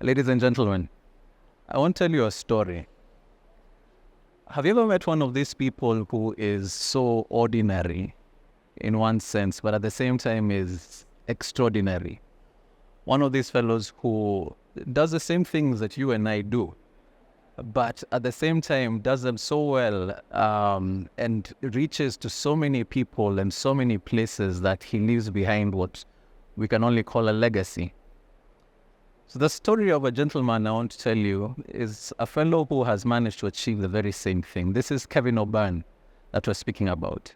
Ladies and gentlemen, I want to tell you a story. Have you ever met one of these people who is so ordinary in one sense, but at the same time is extraordinary? One of these fellows who does the same things that you and I do, but at the same time does them so well and reaches to so many people and so many places that he leaves behind what we can only call a legacy. So the story of a gentleman I want to tell you is a fellow who has managed to achieve the very same thing. This is Kevin O'Byrne that we're speaking about.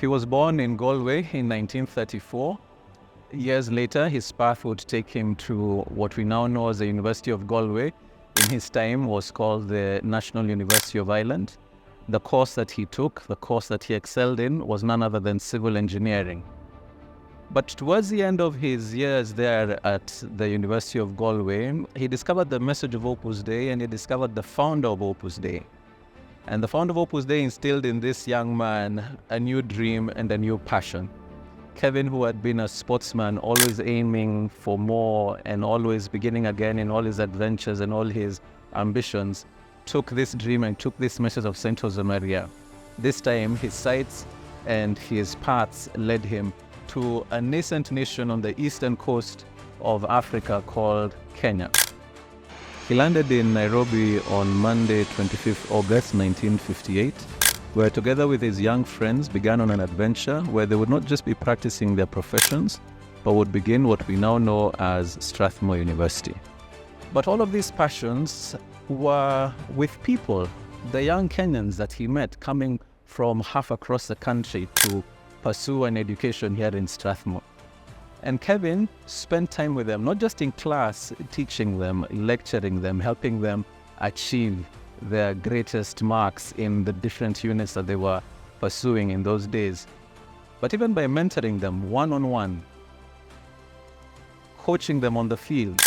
He was born in Galway in 1934. Years later, his path would take him to what we now know as the University of Galway. In his time was called the National University of Ireland. The course that he took, the course that he excelled in, was none other than civil engineering. But towards the end of his years there at the University of Galway, he discovered the message of Opus Dei, and he discovered the founder of Opus Dei. And the founder of Opus Dei instilled in this young man a new dream and a new passion. Kevin, who had been a sportsman, always aiming for more and always beginning again in all his adventures and all his ambitions, took this dream and took this message of Saint Josemaria. This time, his sights and his paths led him to a nascent nation on the eastern coast of Africa called Kenya. He landed in Nairobi on Monday, 25th August 1958, where together with his young friends began on an adventure where they would not just be practicing their professions, but would begin what we now know as Strathmore University. But all of these passions were with people, the young Kenyans that he met coming from half across the country to pursue an education here in Strathmore. And Kevin spent time with them, not just in class, teaching them, lecturing them, helping them achieve their greatest marks in the different units that they were pursuing in those days, but even by mentoring them one-on-one, coaching them on the field.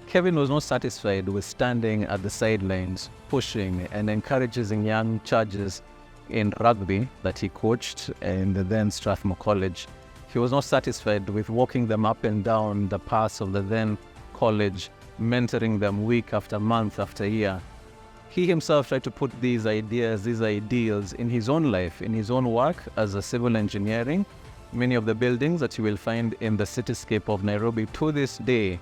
Kevin was not satisfied with standing at the sidelines, pushing and encouraging young charges in rugby that he coached in the then Strathmore College. He was not satisfied with walking them up and down the paths of the then college, mentoring them week after month after year. He himself tried to put these ideas, these ideals in his own life, in his own work as a civil engineering. Many of the buildings that you will find in the cityscape of Nairobi to this day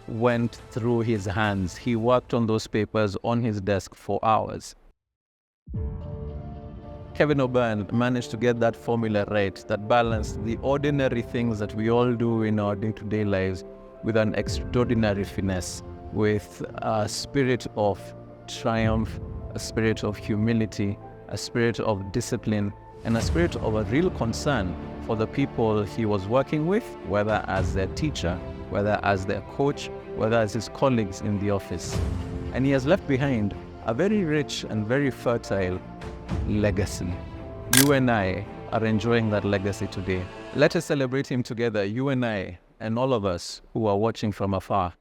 went through his hands. He worked on those papers on his desk for hours. Kevin O'Byrne managed to get that formula right, that balanced the ordinary things that we all do in our day-to-day lives with an extraordinary finesse, with a spirit of triumph, a spirit of humility, a spirit of discipline, and a spirit of a real concern for the people he was working with, whether as their teacher, whether as their coach, whether as his colleagues in the office. And he has left behind a very rich and very fertile legacy. You and I are enjoying that legacy today. Let us celebrate him together, you and I, and all of us who are watching from afar.